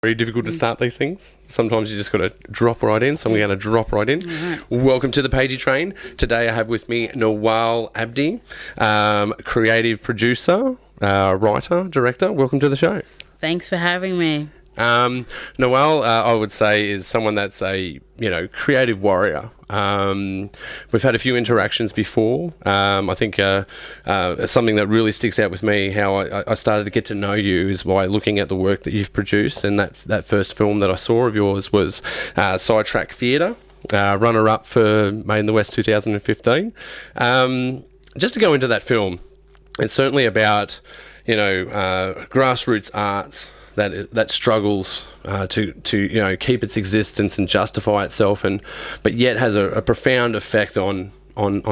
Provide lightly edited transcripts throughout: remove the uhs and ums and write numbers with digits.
Very difficult to start these things. Sometimes you just got to drop right in, so I'm going to drop right in. Welcome to the Pagey Train. Today I have with me Nawal Abdi, creative producer, writer, director. Welcome to the show. Thanks for having me. Nawal, I would say, is someone that's a creative warrior. We've had a few interactions before. I think something that really sticks out with me, how I started to get to know you, is by looking at the work that you've produced. And that first film that I saw of yours was Sidetrack Theatre, runner-up for Made in the West 2015. Just to go into that film, it's certainly about grassroots arts that struggles to keep its existence and justify itself, but yet has a profound effect on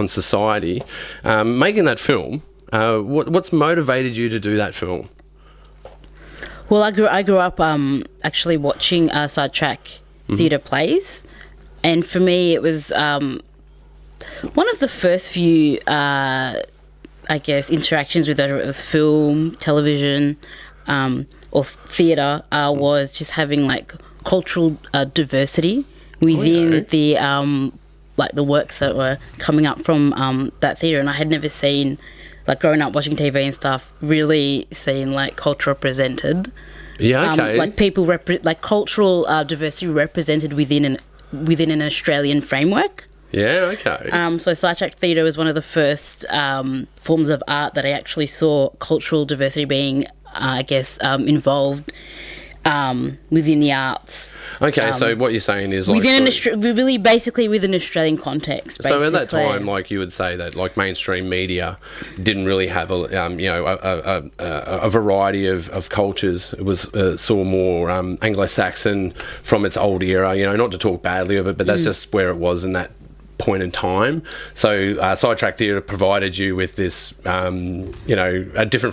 society. Making that film, what's motivated you to do that film? Well, I grew up actually watching Sidetrack theatre plays, and for me it was one of the first few interactions with whether it was film, television, or theatre, was just having like cultural diversity within the works that were coming up from that theatre. And I had never seen, like growing up watching TV and stuff, really seen like culture represented. Yeah, okay. Like people like cultural diversity represented within an Australian framework. Yeah, okay. So Sidetrack Theatre was one of the first forms of art that I actually saw cultural diversity being involved within the arts. Okay, so what you're saysaying is like really basically within an Australian context. Basically. So at that time, like you would say that like mainstream media didn't really have a variety of cultures. It was saw more Anglo-Saxon from its old era. Not to talk badly of it, but that's just where it was in that point in time. So Sidetrack Theatre provided you with this different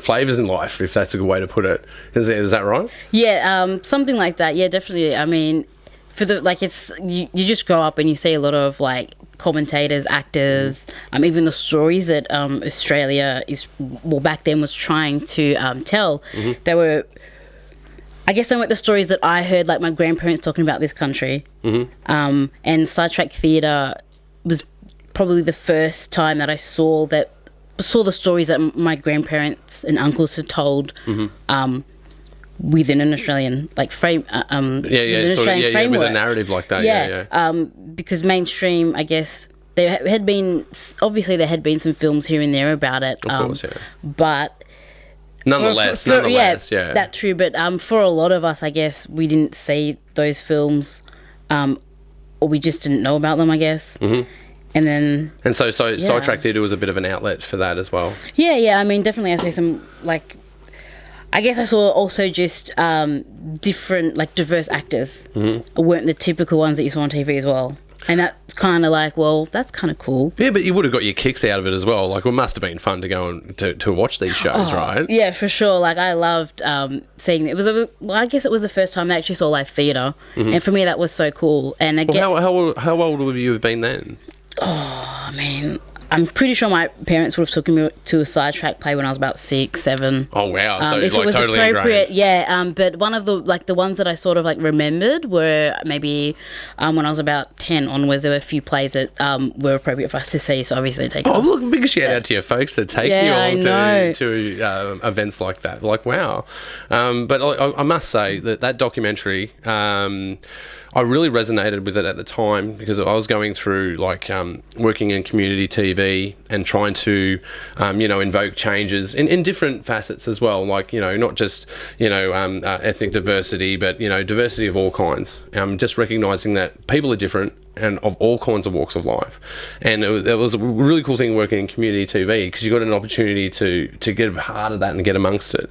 flavours in life, if that's a good way to put it. Is that right? Yeah, something like that. Yeah, definitely. I mean, for the it's you just grow up and you see a lot of like commentators, actors, even the stories that Australia back then was trying to tell. They were, I guess, some of the stories that I heard, like my grandparents talking about this country. And Sidetrack Theatre was probably the first time that I saw the stories that my grandparents and uncles had told within an Australian frame. Framework. With a narrative like that. Because mainstream, I guess, there had been some films here and there about it. Of course, yeah. But nonetheless, that's true. But for a lot of us, I guess, we didn't see those films, or we just didn't know about them, I guess. And so Sidetrack Theatre was a bit of an outlet for that as well. Yeah. I mean, definitely I see some, I guess I saw also just different, diverse actors. Weren't the typical ones that you saw on TV as well. And that's kind of that's kind of cool. Yeah, but you would have got your kicks out of it as well. Like, it must have been fun to go and to watch these shows, right? Yeah, for sure. Like, I loved seeing it. I guess it was the first time I actually saw live theatre. And for me, that was so cool. And again, how old would you have been then? Oh, man. I'm pretty sure my parents would have taken me to a Sidetrack play when I was about 6, 7. Oh, wow. So, if it was totally appropriate, ingrained. yeah. But one of the ones that I sort of, remembered were maybe when I was about 10 onwards, there were a few plays that were appropriate for us to see, so obviously take Oh, look, big shout out to your folks to take you on to events like that. Wow. But I must say that documentary, I really resonated with it at the time because I was going through working in community TV and trying to invoke changes in different facets as well, not just ethnic diversity, but diversity of all kinds. Just recognising that people are different and of all kinds of walks of life. And it was a really cool thing working in community TV because you got an opportunity to get a part of that and get amongst it.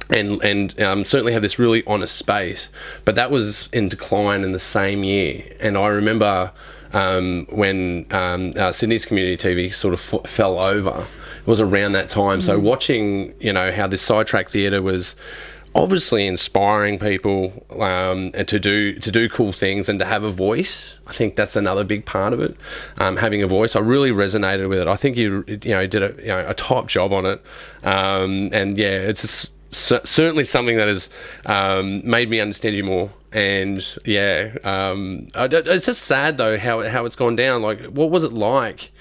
And certainly have this really honest space, but that was in decline in the same year. And I remember when Sydney's community TV sort of fell over, it was around that time. So watching, how this Sidetrack Theatre was obviously inspiring people and to do cool things and to have a voice. I think that's another big part of it. Having a voice, I really resonated with it. I think you did a top job on it, and yeah, it's just, certainly something that has made me understand you more. And it's just sad though how it's gone down. Like, what was it like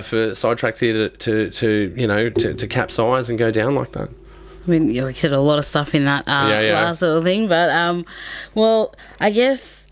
for Sidetrack Theatre to capsize and go down like that? I mean, you said a lot of stuff in that last sort of thing, but well, I guess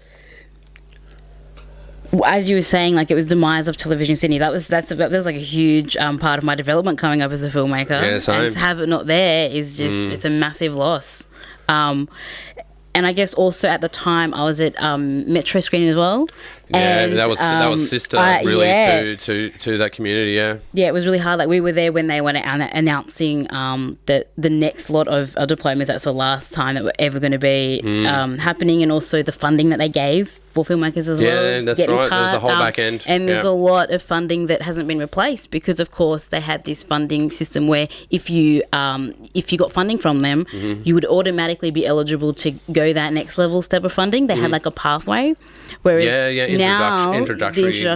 as you were saying, like, it was demise of Television Sydney. That was like a huge part of my development coming up as a filmmaker. Yeah, same. And to have it not there is just it's a massive loss. And I guess also at the time I was at Metro Screen as well. Yeah, and, that was sister really to that community. Yeah. Yeah, it was really hard. Like, we were there when they were announcing that the next lot of diplomas, that's the last time that were ever going to be happening, and also the funding that they gave for filmmakers as well. Yeah, that's right. There's a whole back end. And there's a lot of funding that hasn't been replaced because, of course, they had this funding system where if you got funding from them, you would automatically be eligible to go that next level step of funding. They had like a pathway. Whereas introductory,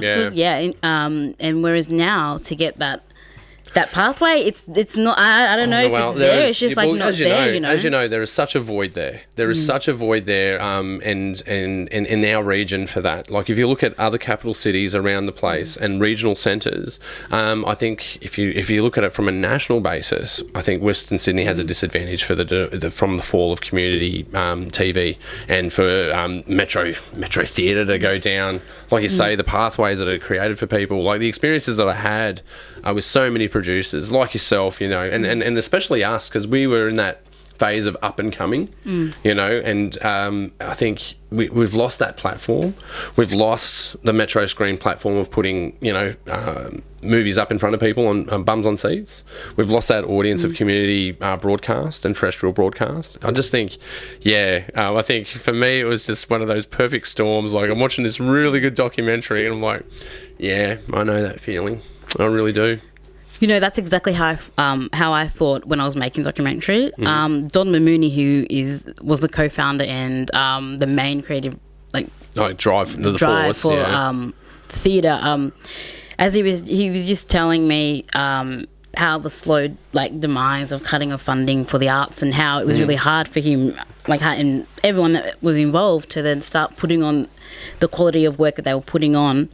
and whereas now to get that pathway, it's not. I don't know if it's there. It's just not there. As you know, there is such a void there. There is such a void there, and in our region for that. Like, if you look at other capital cities around the place and regional centres, I think if you look at it from a national basis, I think Western Sydney has a disadvantage for from the fall of community TV, and for Metro Theatre to go down. Like you say, the pathways that are created for people, like the experiences that I had with so many producers like yourself, and especially us, because we were in that phase of up and coming, and I think we've lost that platform. We've lost the Metro Screen platform of putting, movies up in front of people on bums on seats. We've lost that audience of community broadcast and terrestrial broadcast. I just think, I think for me it was just one of those perfect storms. Like, I'm watching this really good documentary and I'm like, yeah, I know that feeling. I really do. That's exactly how I thought when I was making the documentary. Don Mamouni, who was the co-founder and the main creative drive for theatre. As he was just telling me how the slow demise of cutting of funding for the arts, and how it was really hard for him, and everyone that was involved, to then start putting on the quality of work that they were putting on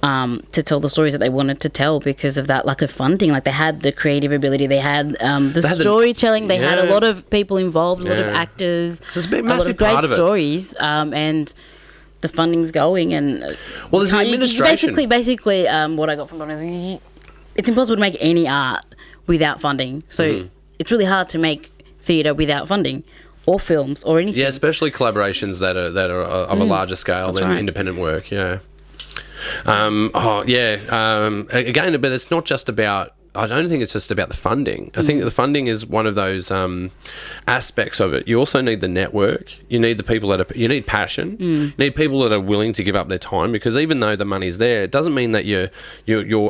to tell the stories that they wanted to tell because of that lack of funding. Like, they had the creative ability, they had the storytelling, they had a lot of people involved, a lot of actors, so it's a lot of great stories, and the funding's going. And there's an administration. Basically, what I got from Don is it's impossible to make any art without funding. So it's really hard to make theatre without funding, or films, or anything. Yeah, especially collaborations that are of a larger scale than independent work. Yeah. Again, but it's not just about. I don't think it's just about the funding. I think the funding is one of those aspects of it. You also need the network. You need the people you need passion. You need people that are willing to give up their time, because even though the money's there, it doesn't mean that you're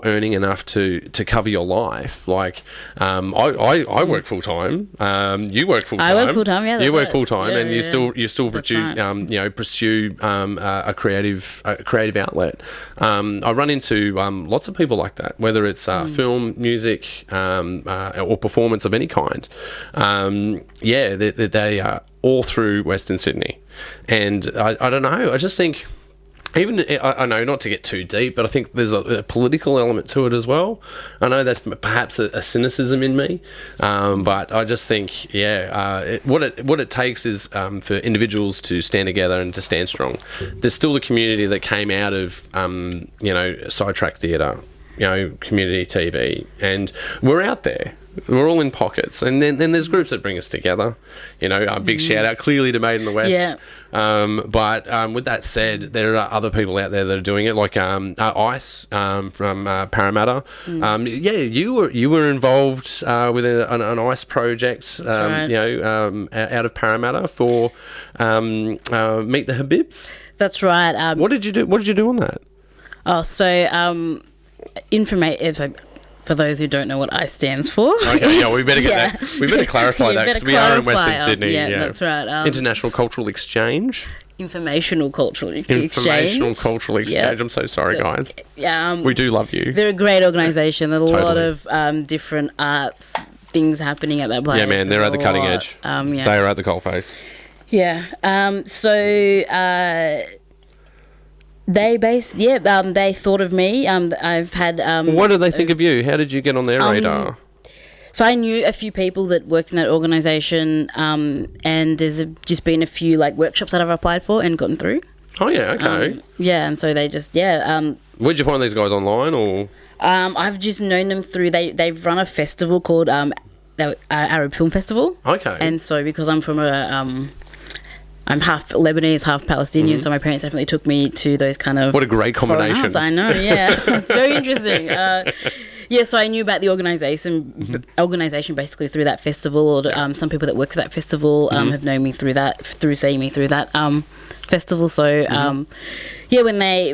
earning enough to cover your life. Like, I work full time. You work full time. I work full time. Yeah, you work full time, and you still pursue a creative outlet. I run into lots of people like that, whether it's film, music, or performance of any kind. They are all through Western Sydney. And I don't know, I just think, I know, not to get too deep, but I think there's a political element to it as well. I know that's perhaps a cynicism in me, but I just think, what it takes is for individuals to stand together and to stand strong. There's still the community that came out of, Sidetrack Theatre, community TV, and we're out there. We're all in pockets, and then there's groups that bring us together. A big shout out clearly to Made in the West. Yeah. But with that said, there are other people out there that are doing it, like Ice from Parramatta. You were involved with an Ice project, out of Parramatta for Meet the Habibs. That's right. What did you do? What did you do on that? Oh, so information. For those who don't know what I stands for. Okay, we better get that. We better clarify that, because we are in Western Sydney. Yeah, that's right. International Cultural Exchange. Informational Cultural Exchange. I'm so sorry, guys. We do love you. They're a great organisation. There are a lot of different arts things happening at that place. Yeah, man, they're at the cutting edge. Yeah. They are at the coalface. Yeah. They thought of me. I've had. What did they think of you? How did you get on their radar? So I knew a few people that worked in that organisation, and there's just been a few like workshops that I've applied for and gotten through. Oh yeah, okay. And so they just Where'd you find these guys, online or? I've just known them through. They've run a festival called Arab Film Festival. Okay. And so because I'm from I'm half Lebanese, half Palestinian, so my parents definitely took me to those kind of... What a great combination. I know, yeah. It's very interesting. So I knew about the organisation basically through that festival, or some people that work for that festival have known me through seeing me through that festival. So, when they...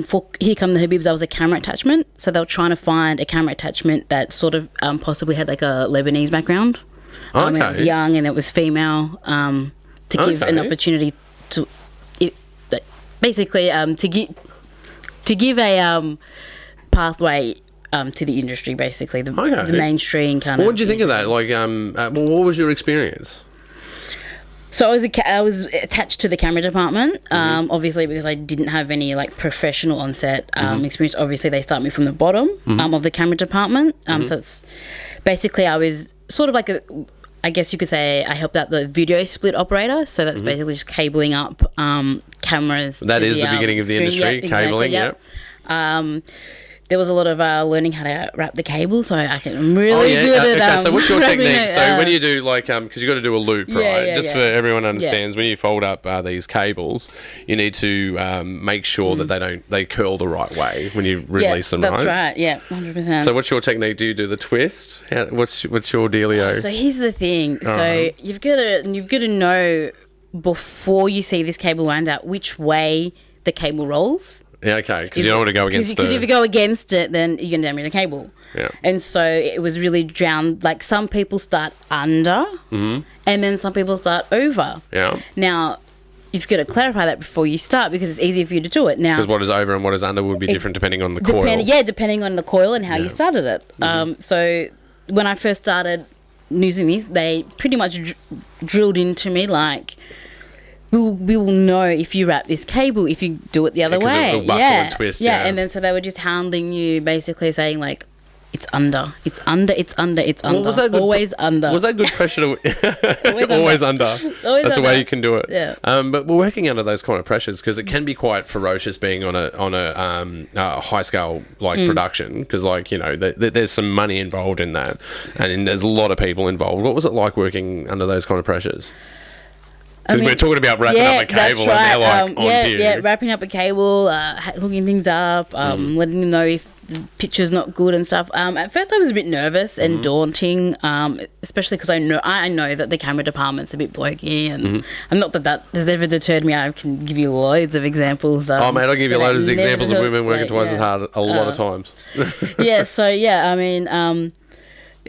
for Here Come the Habibs, I was a camera attachment. So they were trying to find a camera attachment that sort of possibly had like a Lebanese background. Okay. It was young and it was female... to give an opportunity to give a pathway to the industry, basically the mainstream kind of. What did you think of that? Like, what was your experience? So I was attached to the camera department, obviously because I didn't have any like professional on-set experience. Obviously, they start me from the bottom of the camera department. So it's basically I was sort of like I guess you could say I helped out the video split operator. So that's basically just cabling up cameras. That is the beginning of the industry, cabling, yep. There was a lot of learning how to wrap the cable, so I'm really good at... so what's your technique? So when you do, like, because you got to do a loop, right? Just for everyone understands, when you fold up these cables, you need to make sure that they curl the right way when you release them, right? That's right, yeah, 100%. So what's your technique? Do you do the twist? What's your dealio? So here's the thing. So you've got to know before you see this cable wound out which way the cable rolls. Yeah, okay, because you don't want to go against Because if you go against it, then you're going to damage the cable. Yeah. And so it was really drowned. Like, some people start under, and then some people start over. Yeah. Now, you've got to clarify that before you start, because it's easier for you to do it. Now, because what is over and what is under would be different depending on the coil. Depending on the coil and how you started it. So when I first started using these, they pretty much drilled into me like... We will know if you wrap this cable if you do it the other way. It'll buckle and twist, and then so they were just hounding you, basically saying like, it's under. It's under. Well, was that good, always under. Was that good pressure to always under? That's the way you can do it. Yeah. But we're working under those kind of pressures because it can be quite ferocious being on a high scale production, because there's some money involved in that, and there's a lot of people involved. What was it like working under those kind of pressures? Because we're talking about wrapping up a cable, and they're like on you. Yeah, wrapping up a cable, hooking things up, letting them know if the picture's not good and stuff. At first, I was a bit nervous and daunting, especially because I know that the camera department's a bit blokey, and not that has ever deterred me. I can give you loads of examples. Mate, I'll give you loads of examples of women working twice as hard a lot of times.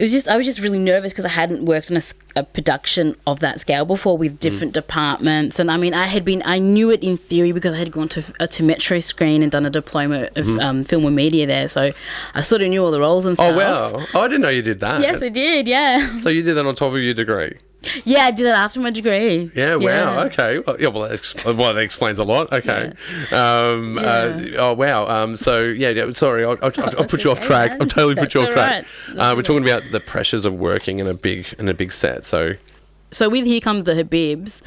I was just really nervous because I hadn't worked on a production of that scale before with different departments. And I mean, I knew it in theory because I had gone to Metro Screen and done a diploma of film and media there. So I sort of knew all the roles and stuff. Oh, wow. Oh, I didn't know you did that. Yes, I did, yeah. So you did that on top of your degree? Yeah, I did it after my degree. Yeah, wow, okay. Well, that explains a lot. Okay. Oh, wow. Sorry, I'll put you off track. I'll totally put you off track. We're talking about the pressures of working in a big set, so with Here Comes the Habibs,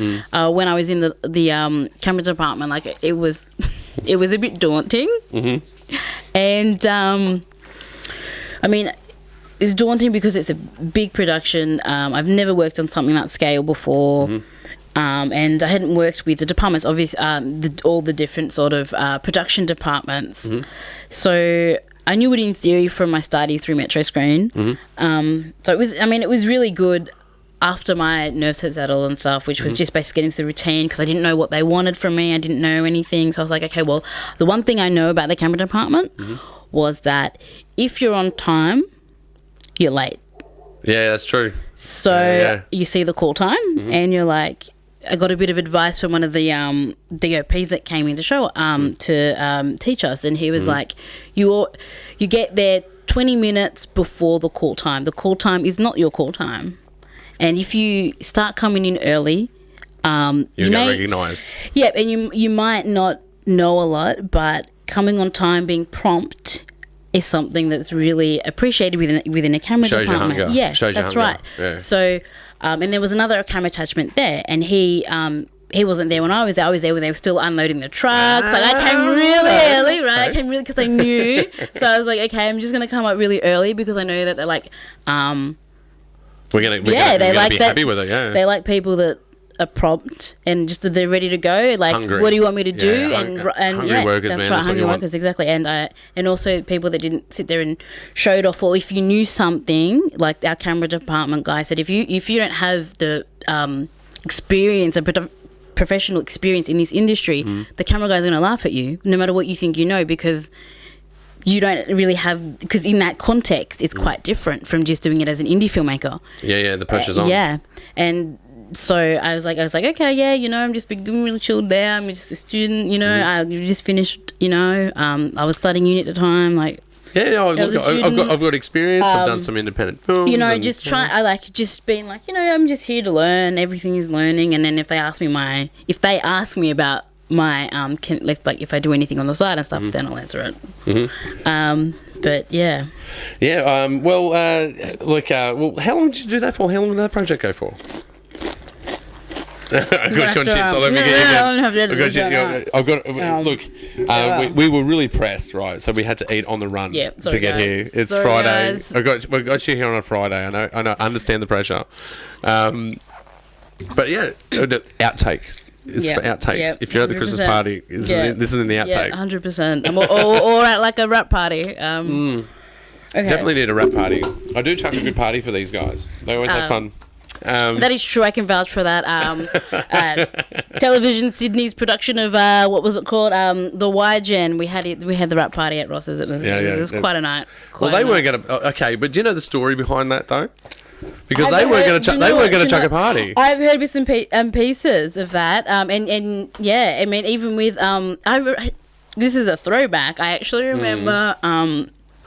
when I was in the camera department, like it was a bit daunting. And I mean, it's daunting because it's a big production. I've never worked on something that scale before. And I hadn't worked with the departments, obviously, all the different sort of production departments. So I knew it in theory from my studies through Metro Screen. So it was really good after my nerves had settled and stuff, which was just basically getting through the routine, because I didn't know what they wanted from me. I didn't know anything. So I was like, okay, well, the one thing I know about the camera department was that if you're on time, you're late. Yeah, that's true. So you see the call time and you're like, I got a bit of advice from one of the DOPs that came in to show to teach us, and he was like, you get there 20 minutes before the call time. The call time is not your call time. And if you start coming in early, you get recognised. Yeah, and you might not know a lot, but coming on time, being prompt is something that's really appreciated within a camera Shows department. Your hunger. Yeah, Shows that's your right. Yeah. So, and there was another camera attachment there, and he wasn't there when I was there. I was there when they were still unloading the trucks. Like, I came really early, right? I came really because I knew. So I was like, okay, I'm just gonna come up really early because I know that they're like, we're gonna be happy with it. Yeah, they like people that are prompt and just that they're ready to go. Like, hungry. What do you want me to do? Yeah, and hungry workers, that's man. Right, hungry workers, exactly. And also people that didn't sit there and show it off. Or if you knew something, like our camera department guy said, if you don't have the experience, professional experience in this industry, the camera guy's going to laugh at you no matter what you think you know, because you don't really have, because in that context it's quite different from just doing it as an indie filmmaker. Yeah, the pressure's on. Yeah, and so I was like, okay, yeah, I'm just being really chilled there. I'm just a student, I just finished, I was studying uni at the time, like. Yeah, I've got experience. I've done some independent films. I like just being like, I'm just here to learn. Everything is learning. And then if they ask me about my if I do anything on the side and stuff, then I'll answer it. But yeah. Yeah. Well, how long did you do that for? How long did that project go for? I got you on chin, so let me get you. Look, we were really pressed, right? So we had to eat on the run to get here. It's Friday. Guys. We got you here on a Friday. I know. I understand the pressure. But yeah, outtakes. It's for outtakes. Yep, if you're at the Christmas party, this is in the outtake. 100%. Or at like a rap party. Okay. Definitely need a rap party. I do chuck a good party for these guys. They always have fun. That is true. I can vouch for that. Television Sydney's production of what was it called? The Y-Gen. We had the rap party at Ross's. It was quite a night. They weren't going to. Okay, but do you know the story behind that though? Because they weren't going to chuck a party. I've heard bits and pieces of that. And yeah, I mean, even with this is a throwback. I actually remember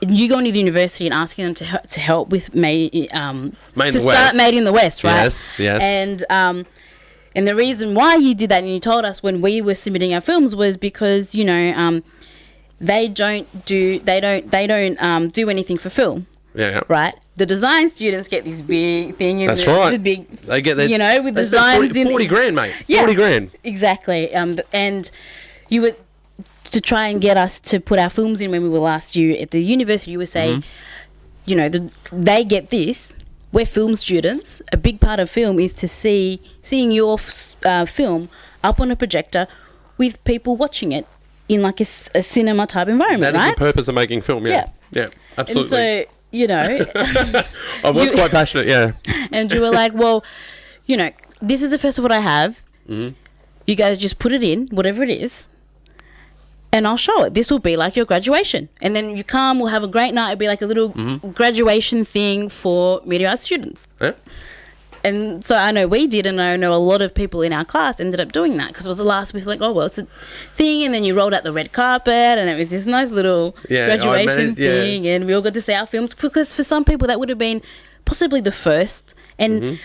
you going to the university and asking them to help with Made in the West, right? Yes. And the reason why you did that, and you told us when we were submitting our films, was because they don't do anything for film. Yeah. Right. The design students get this big thing. That's right. The big, they get their, with designs 40 grand, mate. Yeah, 40 grand. Exactly. And you would, to try and get us to put our films in when we were last year at the university, you would say, they get this. We're film students. A big part of film is to seeing your film up on a projector with people watching it in like a cinema type environment. That is the purpose of making film. Yeah, absolutely. And so, I was quite passionate. Yeah. And you were like, well, this is the first of what I have. Mm-hmm. You guys just put it in, whatever it is, and I'll show it. This will be like your graduation. And then you come, we'll have a great night. It'll be like a little graduation thing for media arts students. Yeah. And so I know we did, and I know a lot of people in our class ended up doing that because it was the last week, like, oh, well, it's a thing. And then you rolled out the red carpet, and it was this nice little graduation thing. And we all got to see our films because for some people that would have been possibly the first. And,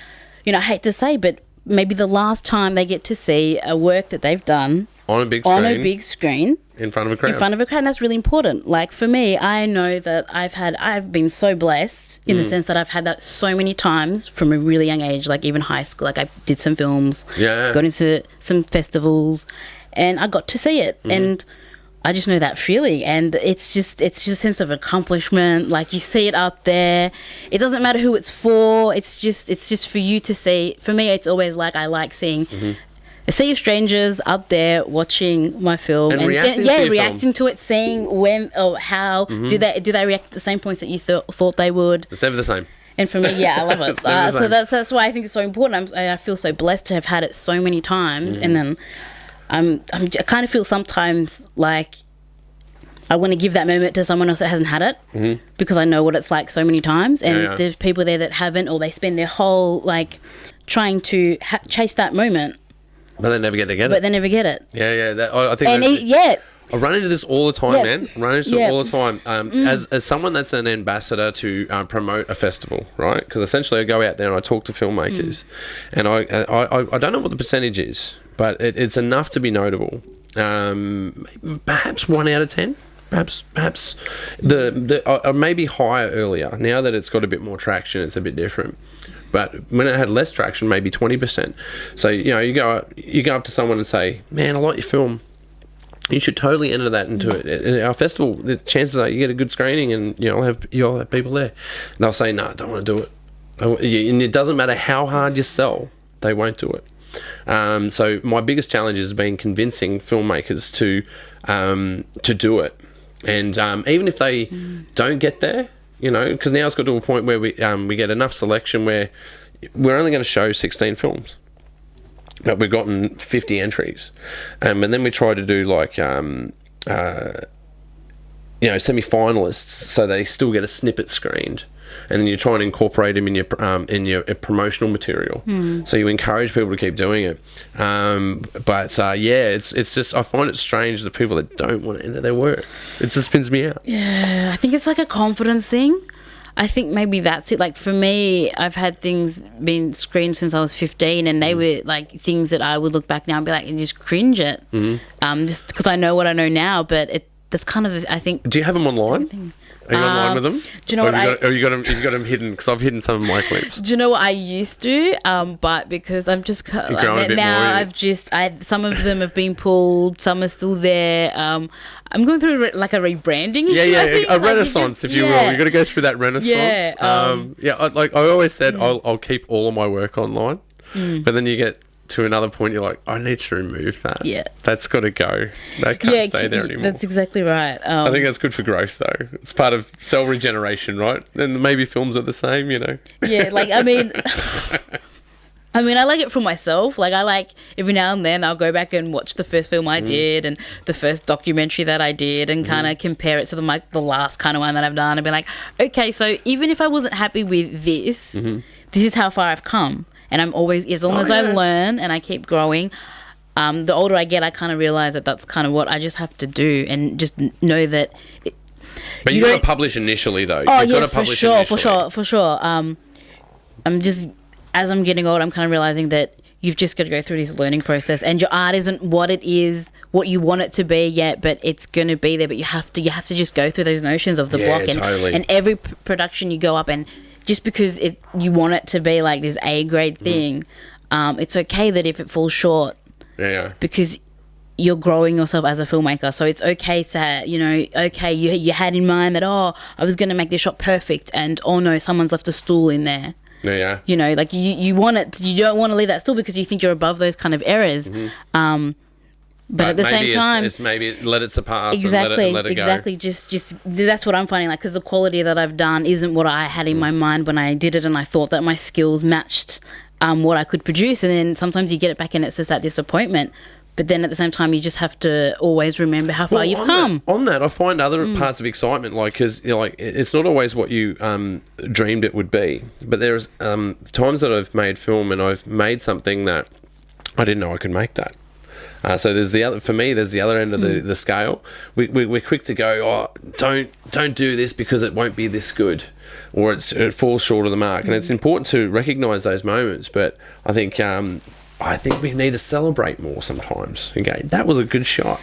I hate to say, but maybe the last time they get to see a work that they've done on a big screen in front of a crowd. That's really important. Like for me, I know that I've been so blessed in the sense that I've had that so many times from a really young age, like even high school. Like I did some films, got into some festivals, and I got to see it. And I just know that feeling, and it's just a sense of accomplishment. Like you see it up there. It doesn't matter who it's for. It's just for you to see. For me, it's always like I like seeing a sea of strangers up there watching my film and reacting to it, seeing when or how do they react at the same points that you thought they would. It's never the same. And for me, I love it. So that's why I think it's so important. I feel so blessed to have had it so many times, and then I kind of feel sometimes like I want to give that moment to someone else that hasn't had it because I know what it's like so many times, and there's people there that haven't, or they spend their whole like trying to chase that moment. But they never get to get it. But they never get it. Yeah. I think. I run into this all the time, man. I run into it all the time. As someone that's an ambassador to promote a festival, right? Because essentially I go out there and I talk to filmmakers, and I don't know what the percentage is, but it's enough to be notable. Perhaps 1 out of 10. Perhaps the maybe higher earlier. Now that it's got a bit more traction, it's a bit different. But when it had less traction, maybe 20%. So you go up to someone and say, "Man, I like your film. You should totally enter that into it. At our festival, the chances are you get a good screening, and you'll have people there." And they'll say, "No, I don't want to do it." And it doesn't matter how hard you sell, they won't do it. So my biggest challenge has been convincing filmmakers to do it. And even if they don't get there, because now it's got to a point where we get enough selection where we're only going to show 16 films, but we've gotten 50 entries, and then we try to do like semi-finalists, so they still get a snippet screened, and then you try and incorporate them in your promotional material. So you encourage people to keep doing it. It's just, I find it strange, the people that don't want to enter their work. It just spins me out. Yeah, I think it's like a confidence thing. I think maybe that's it. Like for me, I've had things been screened since I was 15, and they were like things that I would look back now and be like, and just cringe at. Just because I know what I know now, but that's kind of, I think. Do you have them online? Are you online with them? Do you know what you got them hidden? Because I've hidden some of my clips. Do you know what I used to? But because I'm just now, some of them have been pulled. Some are still there. I'm going through like a rebranding. A renaissance, if you will. You got to go through that renaissance. Like I always said, I'll keep all of my work online, but then you get to another point, you're like, I need to remove that. Yeah. That's got to go. That can't stay there anymore. That's exactly right. I think that's good for growth, though. It's part of cell regeneration, right? And maybe films are the same, Yeah, like, I mean, I like it for myself. Like, I like, every now and then, I'll go back and watch the first film I did and the first documentary that I did and kind of compare it to the last kind of one that I've done and be like, okay, so even if I wasn't happy with this, this is how far I've come. And I'm always, as long as I learn and I keep growing, the older I get, I kind of realize that that's kind of what I just have to do, and just know that. But you got to publish initially, though. Oh, you've got to publish initially. For sure. I'm just, as I'm getting older, I'm kind of realizing that you've just got to go through this learning process, and your art isn't what it is, what you want it to be yet, but it's going to be there. But you have to just go through those notions of the block, and every production you go up and. Just because you want it to be like this A-grade thing, it's okay that if it falls short, because you're growing yourself as a filmmaker. So it's okay to, you had in mind that, I was going to make this shot perfect, and oh no, someone's left a stool in there. Yeah. Like you want it. You don't want to leave that stool because you think you're above those kind of errors. But at the same time, it's maybe let it surpass. Exactly, and let it go. Exactly. Just that's what I'm finding. Like, because the quality that I've done isn't what I had in my mind when I did it, and I thought that my skills matched what I could produce. And then sometimes you get it back, and it's just that disappointment. But then at the same time, you just have to always remember how far you've come. On that, I find other parts of excitement, like, because it's not always what you dreamed it would be. But there's times that I've made film and I've made something that I didn't know I could make that. So there's the other. For me, there's the other end of the scale. We're quick to go. Don't do this because it won't be this good, or it falls short of the mark. And it's important to recognise those moments. But I think we need to celebrate more sometimes. Okay, that was a good shot,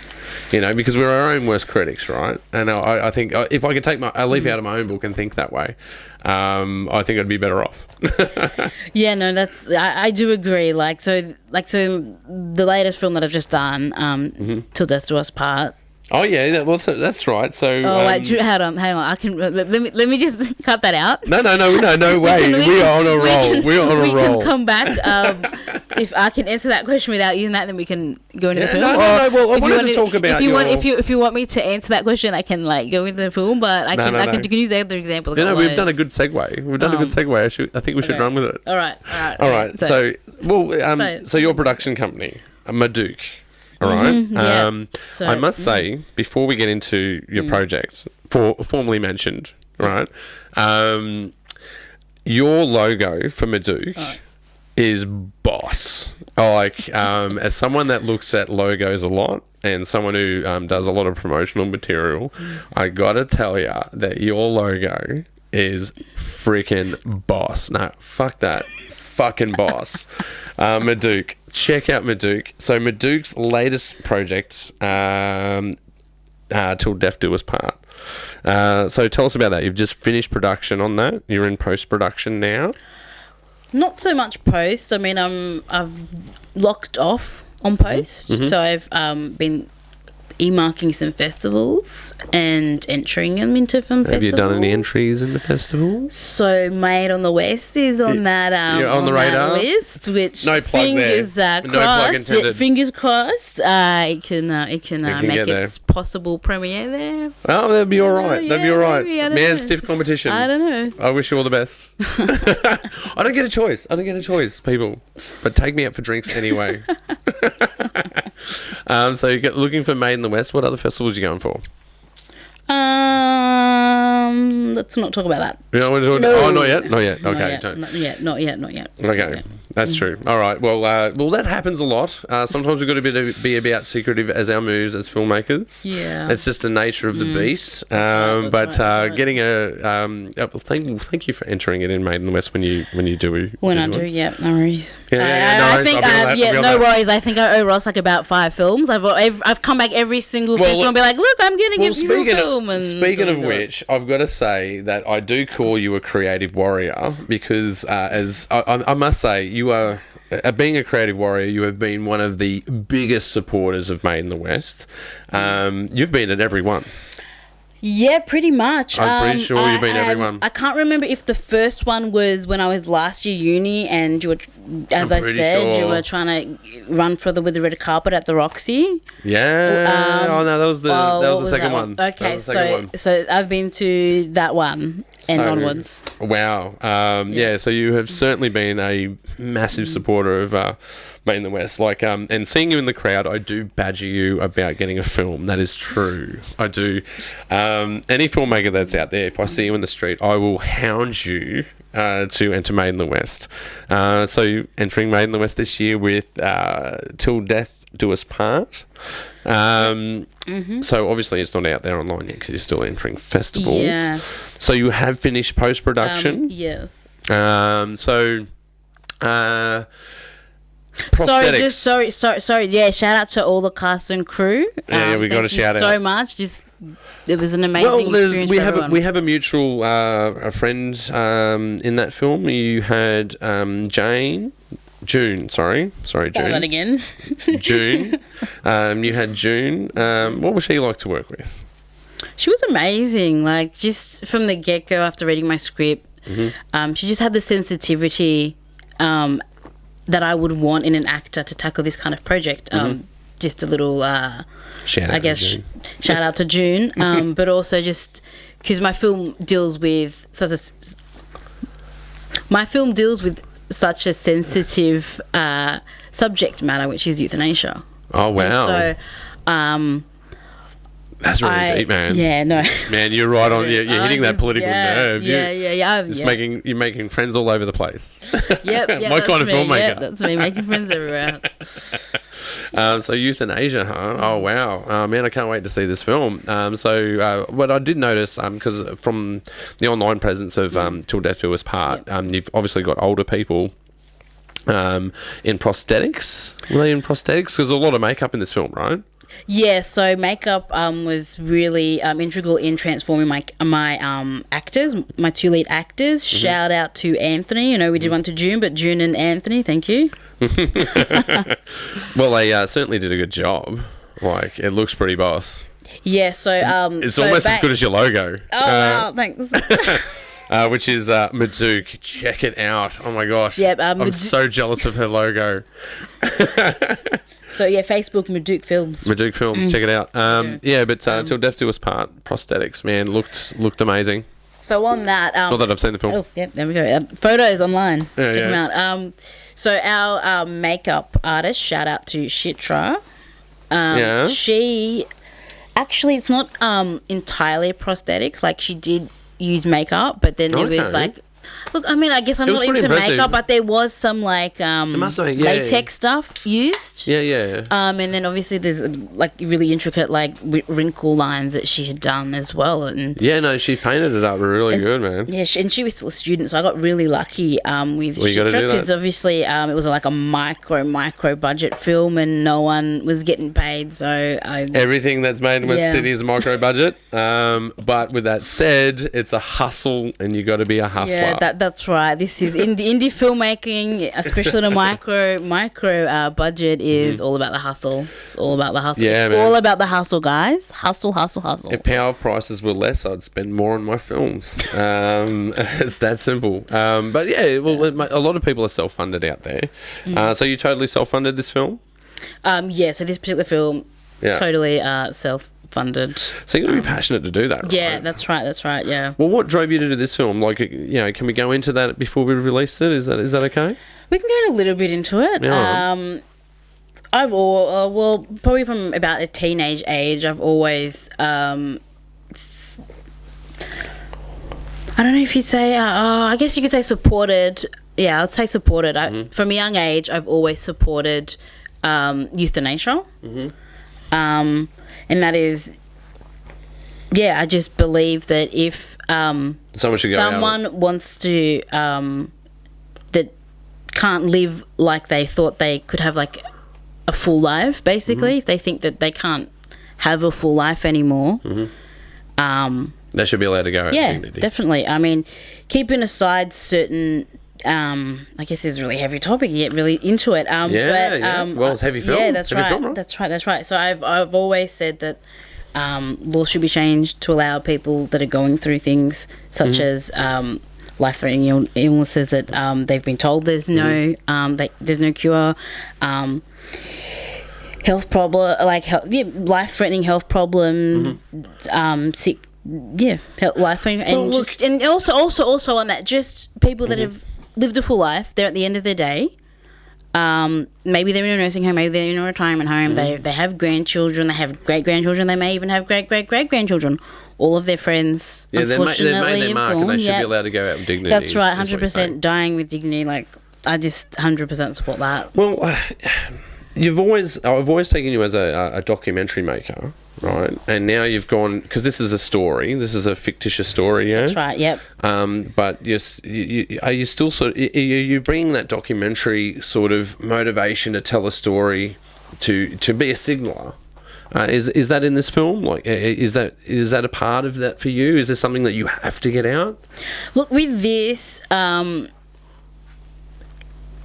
because we're our own worst critics, right? And I think if I could take a leaf out of my own book and think that way, I think I'd be better off. Yeah, no, I do agree. So the latest film that I've just done, Till Death Do Us Part. Oh yeah, that's right. So wait, hang on. I can let me just cut that out. No way. We are on a roll. We are on a roll. We can come back. If I can answer that question without using that, then we can go into the film. No. Well, I wanted to talk about if you want me to answer that question, I can go into the film. But you can use the other example. We've done a good segue. I think we should run with it. All right. So your production company, Madouk. All right. I must say, before we get into your project, formally mentioned, right? Your logo for Madouk is boss. As someone that looks at logos a lot and someone who does a lot of promotional material, I gotta tell you that your logo is freaking boss. No, fuck that. Fucking boss. Madouk. Check out Madouk. So Madouk's latest project, Till Death Do Us Part. So tell us about that. You've just finished production on that. You're in post-production now. Not so much post. I mean, I've locked off on post. So I've been e-marking some festivals and entering them into film festivals. Have you done any entries in the festivals? So Made on the West is on that on the radar list, which no plug fingers there. No crossed. plug intended. Fingers crossed. It can make its possible premiere there. Oh, that'd be all right. Yeah, that'd be all right. maybe, I don't Man, know. stiff competition. I don't know. I wish you all the best. I don't get a choice. People. But take me out for drinks anyway. So you're looking for Made in the West. What other festivals are you going for? Let's not talk about that. You know, No. Oh, not yet. Okay, Not yet. Okay, that's true. All right. Well, that happens a lot. Sometimes we've got to be about secretive as our moves as filmmakers. Yeah, it's just the nature of the beast. That's right. Getting thank you for entering it in Made in the West when you do. When I do, yeah, no worries. No worries. I think I owe Ross like about 5 films. I've come back every single festival and be like, look, I'm getting a film. Speaking of which, I've got to say that I do call you a creative warrior because, as I must say, you are. Being a creative warrior, you have been one of the biggest supporters of Made in the West. You've been at every one. Yeah, pretty much. I'm pretty sure you've been everyone. I can't remember if the first one was when I was last year uni and you were, as I said, you were trying to run further with the red carpet at the Roxy. Yeah. That was the second one. Okay, so I've been to that one and onwards. Wow. Yeah, so you have certainly been a massive supporter of Made in the West. And seeing you in the crowd, I do badger you about getting a film. That is true. I do. Any filmmaker that's out there, if I see you in the street, I will hound you to enter Made in the West. So entering Made in the West this year with Till Death Do Us Part. So obviously it's not out there online yet because you're still entering festivals. Yes. So you have finished post-production? Yes. Prosthetics. Sorry. Yeah, shout out to all the cast and crew. We got to shout out so much. It was an amazing experience. We have a mutual a friend in that film. You had June. Sorry, June. Say that again. June. You had June. What was she like to work with? She was amazing. Like, just from the get-go after reading my script, she just had the sensitivity that I would want in an actor to tackle this kind of project. Just a little, shout out to June. But also just because my film deals with such a sensitive subject matter, which is euthanasia. Oh, wow. And so, that's really deep, man. Yeah, no. Man, you're right on. You're hitting that political nerve. Yeah. You're making friends all over the place. Yep. My kind of filmmaker. Yep, that's me, making friends everywhere. So euthanasia, huh? Oh, wow. Man, I can't wait to see this film. What I did notice, because from the online presence of Till Death Do Us Part, you've obviously got older people in prosthetics. Were they in prosthetics? Because there's a lot of makeup in this film, right? Yeah, so makeup was really integral in transforming my actors, my 2 lead actors. Shout out to Anthony. We did one to June, but June and Anthony, thank you. Well, they certainly did a good job. Like, it looks pretty boss. Yeah, so it's almost as good as your logo. Oh, wow, thanks. Which is Madouk. Check it out. Oh my gosh. Yep, I'm so jealous of her logo. So yeah, Facebook Madouk Films. Madouk Films, check it out. Till Death Do Us Part, prosthetics, man, looked amazing. So on that, not that I've seen the film. Oh, yep, there we go. Photos online. Check them out. So our makeup artist, shout out to Shitra. She actually, it's not entirely prosthetics. Like, she did use makeup, but then there was like Look, I mean, I guess I'm not into impressive. makeup, but there was some like latex stuff used. Yeah. And then obviously there's like really intricate like wrinkle lines that she had done as well. And yeah, no, she painted it up really good, man. Yeah, and she was still a student, so I got really lucky with Well, Shitra, because obviously it was like a micro budget film, and no one was getting paid. So everything that's made in West City is a micro budget. But with that said, it's a hustle, and you got to be a hustler. Yeah, that's right. This is indie filmmaking, especially the micro budget is all about the hustle. It's all about the hustle. Yeah, it's all about the hustle, guys. Hustle. If power prices were less, I'd spend more on my films. It's that simple. But yeah, well, a lot of people are self-funded out there. So you totally self-funded this film? Yeah. So this particular film, totally self-funded. So you got to be passionate to do that, right? Yeah, that's right. Yeah. Well, what drove you to do this film? Like, can we go into that before we released it? Is that okay? We can go a little bit into it. Yeah. I've probably from about a teenage age, I've always I don't know if you'd say I guess you could say supported. Yeah, I'd say supported. From a young age, I've always supported euthanasia. And that is, I just believe that if someone wants to that can't live like they thought they could have, like a full life, basically, if they think that they can't have a full life anymore, they should be allowed to go. Yeah, definitely. I mean, keeping aside certain, I guess this is a really heavy topic. You get really into it. Well, it's heavy film. Yeah, that's heavy right. Film, right. That's right. So I've always said that laws should be changed to allow people that are going through things such as life-threatening illnesses that they've been told there's no there's no cure. Health problem, life-threatening health problem, sick. Yeah, life-threatening, and and also on that, just people that have lived a full life. They're at the end of their day. Maybe they're in a nursing home, maybe they're in a retirement home. They have grandchildren, they have great-grandchildren, they may even have great-great-great-grandchildren. All of their friends, unfortunately, they've made their mark, and they should be allowed to go out with dignity. That's right, 100% dying with dignity. Like, I just 100% support that. Well, I've always taken you as a documentary maker, right? And now you've gone, because this is a story. This is a fictitious story, yeah. That's right. Yep. But yes, are you still are you bringing that documentary sort of motivation to tell a story, to be a signaller? Is that in this film? Like, is that a part of that for you? Is there something that you have to get out? Look, with this, I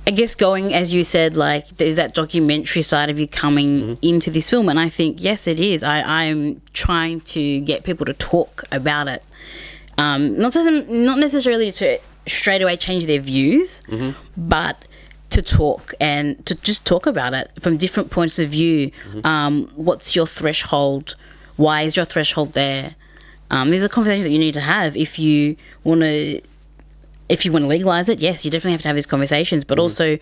guess going, as you said, like, there's that documentary side of you coming into this film, and I think, yes, it is. I'm trying to get people to talk about it. Not necessarily to straight away change their views, but to talk and to just talk about it from different points of view. What's your threshold? Why is your threshold there? These are conversations that you need to have if you want to legalize it. Yes, you definitely have to have these conversations, but also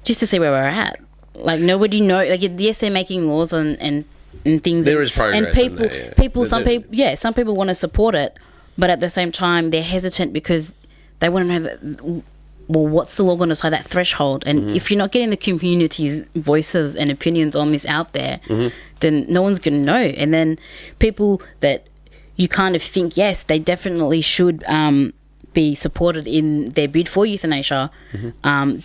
just to see where we're at. Like, nobody knows. Like, yes, they're making laws and things. There is progress. And some people want to support it, but at the same time, they're hesitant because they want to know that. Well, what's the law going to say, that threshold? And if you're not getting the community's voices and opinions on this out there, then no one's going to know. And then people that you kind of think, yes, they definitely should be supported in their bid for euthanasia,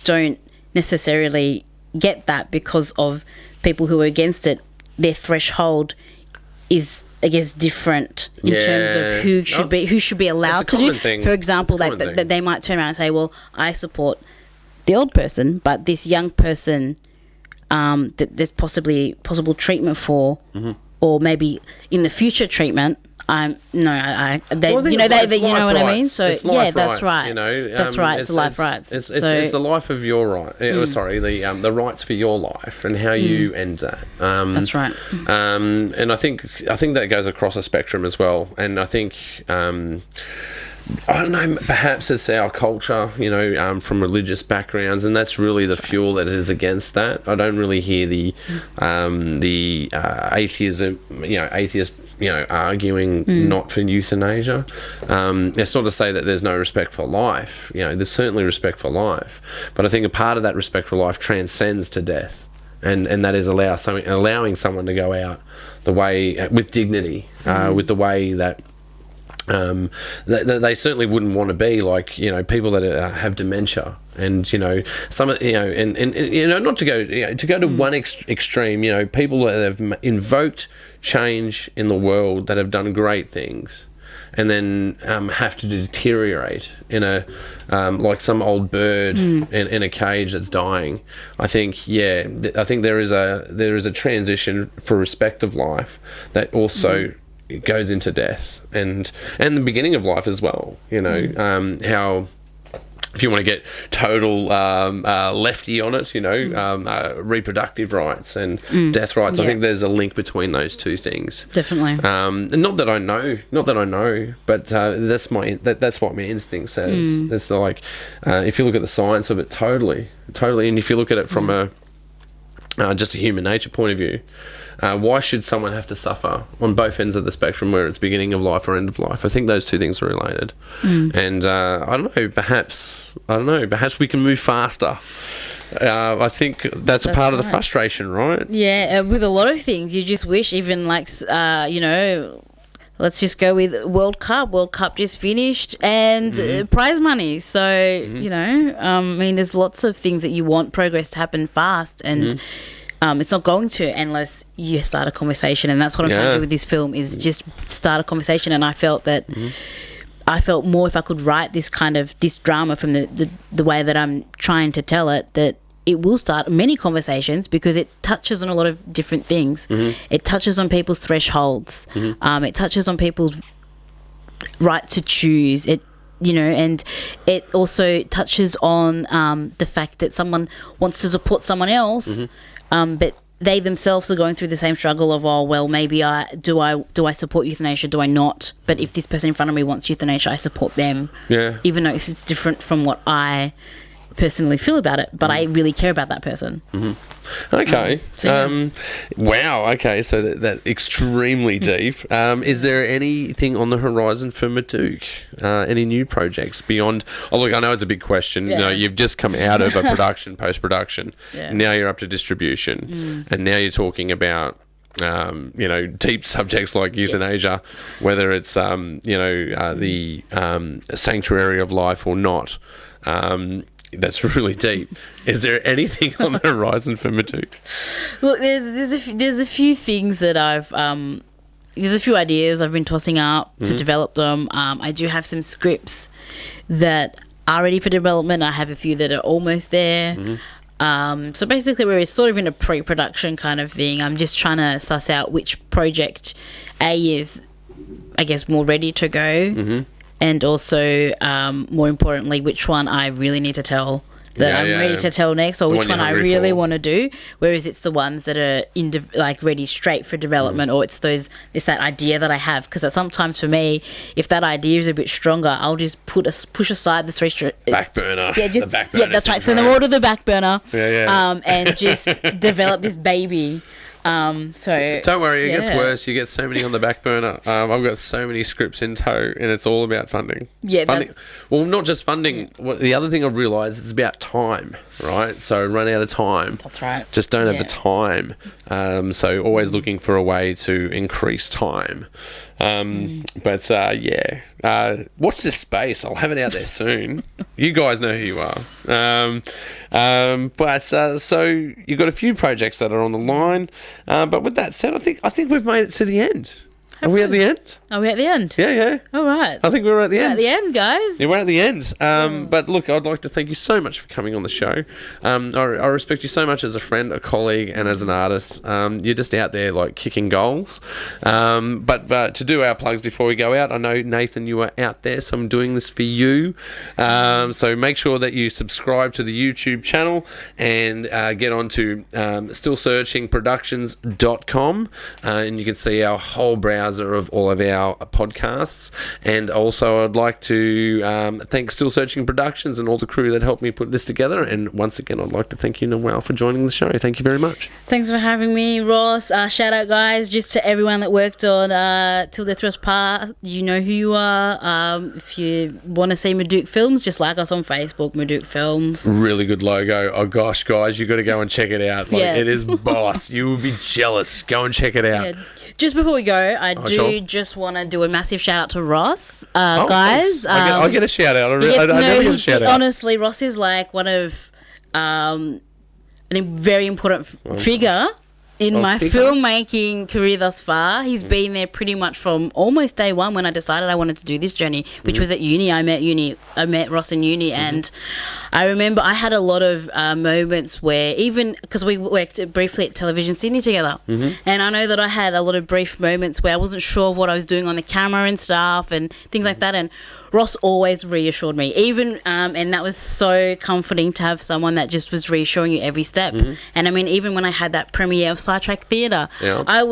don't necessarily get that because of people who are against it. Their threshold is, I guess, different in terms of who should be allowed to do. For example, that they might turn around and say, "Well, I support the old person, but this young person, that there's possible treatment for, or maybe in the future treatment." You know what I mean. So yeah, that's right. You know, that's right. It's life rights. It's the life of your right. Sorry, the rights for your life and how you end that. That's right. And I think that goes across a spectrum as well. And I think I don't know, perhaps it's our culture, from religious backgrounds, and that's really the fuel that is against that. I don't really hear the atheism, atheists, arguing not for euthanasia. It's not to say that there's no respect for life. There's certainly respect for life, but I think a part of that respect for life transcends to death, and that is allowing someone to go out the way with dignity, with the way that. They certainly wouldn't want to be like people that have dementia, and some and not to go to one extreme. People that have invoked change in the world, that have done great things, and then have to deteriorate in a like some old bird in a cage that's dying. I think there is a transition for respect of life that also. It goes into death and the beginning of life as well. How if you want to get total lefty on it, reproductive rights and death rights. Yeah. I think there's a link between those two things. Definitely. Not that I know, but that's what my instinct says. It's like if you look at the science of it, totally, and if you look at it from just a human nature point of view. Why should someone have to suffer on both ends of the spectrum, where it's beginning of life or end of life? I think those two things are related. And I don't know, perhaps we can move faster. I think that's a part of the frustration, right? Yeah, with a lot of things, you just wish even like, let's just go with World Cup. World Cup just finished, and prize money. So, there's lots of things that you want progress to happen fast, and it's not going to unless you start a conversation. And that's what I'm trying to do with this film, is just start a conversation. And I felt that I felt more if I could write this drama from the way that I'm trying to tell it, that it will start many conversations, because it touches on a lot of different things. It touches on people's thresholds. It touches on people's right to choose. And it also touches on the fact that someone wants to support someone else, but they themselves are going through the same struggle of, maybe do I support euthanasia? Do I not? But if this person in front of me wants euthanasia, I support them. Yeah. Even though it's different from what I personally feel about it, but I really care about that person. Okay. Wow. Okay. So that extremely deep. Is there anything on the horizon for Madouk? Any new projects beyond? Oh, look, I know it's a big question. Yeah. You've just come out of a post-production. Yeah. Now you're up to distribution, and now you're talking about deep subjects like euthanasia, whether it's the sanctuary of life or not. That's really deep. Is there anything on the horizon for Madouk? Look, there's a few things that there's a few ideas I've been tossing up to develop them. I do have some scripts that are ready for development. I have a few that are almost there. So basically, we're sort of in a pre-production kind of thing. I'm just trying to suss out which project is, I guess, more ready to go. And also, more importantly, which one I really need to tell that I'm ready to tell next, or which one I really want to do. Whereas it's the ones that are ready straight for development, or it's that idea that I have. Because sometimes for me, if that idea is a bit stronger, I'll just push aside the back burner. The back burner. Yeah, that's right. Send them all to the back burner. And just develop this baby. So don't worry, it gets worse. You get so many on the back burner. I've got so many scripts in tow, and it's all about funding. Yeah, funding. Well, not just funding. The other thing I've realised, it's about time, right? So run out of time. That's right. Just don't have the time. So always looking for a way to increase time. But watch this space. I'll have it out there soon. You guys know who you are. So you've got a few projects that are on the line. But with that said, I think we've made it to the end. Are we at the end? Are we at the end? Yeah. All right. I think we're at the end. At the end, guys. Yeah, we're at the end. But look, I'd like to thank you so much for coming on the show. I respect you so much as a friend, a colleague, and as an artist. You're just out there kicking goals. But to do our plugs before we go out, I know, Nathan, you are out there, so I'm doing this for you. So make sure that you subscribe to the YouTube channel and get onto stillsearchingproductions.com, and you can see our whole browse advertiser of all of our podcasts. And also I'd like to thank Still Searching Productions and all the crew that helped me put this together. And once again, I'd like to thank you, Nawal, for joining the show. Thank you very much. Thanks for having me, Ross. Shout out, guys, just to everyone that worked on Till Death Do Us Part. You know who you are. If you want to see Madouk Films, just like us on Facebook, Madouk Films. Really good logo. Oh gosh, guys, you got to go and check it out. It is boss. You will be jealous. Go and check it out. Yeah. Just before we go, I just want to do a massissive shout out to Ross, guys. I'll get a shout out. I never get a shout out. Honestly, Ross is like one of a very important figure in my filmmaking career thus far. He's been there pretty much from almost day one when I decided I wanted to do this journey, which was at uni. I met Ross in uni, and I remember I had a lot of moments where, even because we worked briefly at Television Sydney together, and I know that I had a lot of brief moments where I wasn't sure of what I was doing on the camera and stuff and things like that, and Ross always reassured me, even and that was so comforting to have someone that just was reassuring you every step. And I mean, even when I had that premiere of Sidetrack Theatre, I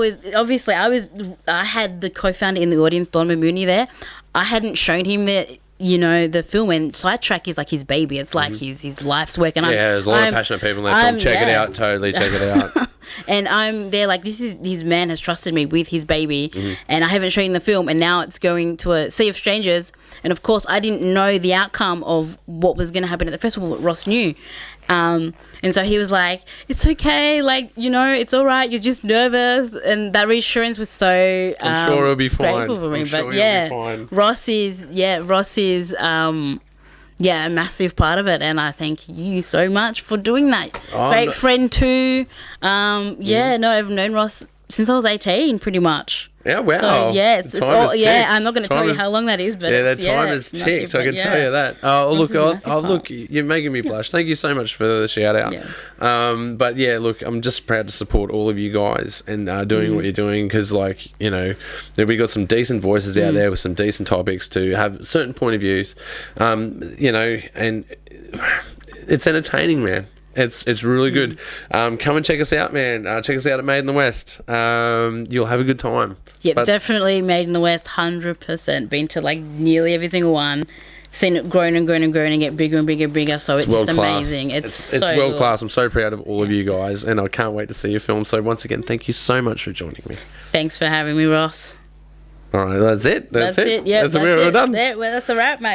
had the co-founder in the audience, Don Mamouni, there. I hadn't shown him the film, and Sidetrack is like his baby. It's like his life's work. And there's a lot of passionate people in that film. Check it out, totally check it out. And I'm there like, his man has trusted me with his baby, and I haven't shown the film, and now it's going to a sea of strangers. And of course, I didn't know the outcome of what was going to happen at the festival, but Ross knew. And so he was like, it's okay, like, it's all right, you're just nervous. And that reassurance was so I'm sure it'll be fine. Grateful for me. Ross is a massive part of it, and I thank you so much for doing that. Great friend too. I've known Ross since I was 18 pretty much. Yeah, wow. So, it's all, I'm not going to tell you how long that is, but that time has ticked. I can tell you that. Look, you're making me blush. Thank you so much for the shout out. But look, I'm just proud to support all of you guys and doing what you're doing, because we got some decent voices out there with some decent topics to have certain point of views, and it's entertaining, man. It's really good. Come and check us out, man. Check us out at Made in the West. You'll have a good time. Yep, definitely Made in the West, 100%. Been to like nearly every single one. Seen it grown and grown and grown and get bigger and bigger and bigger. So it's just amazing. It's world class. I'm so proud of all of you guys, and I can't wait to see your film. So once again, thank you so much for joining me. Thanks for having me, Ross. All right, that's it. That's it. Yeah, we're done. That's a wrap, mate.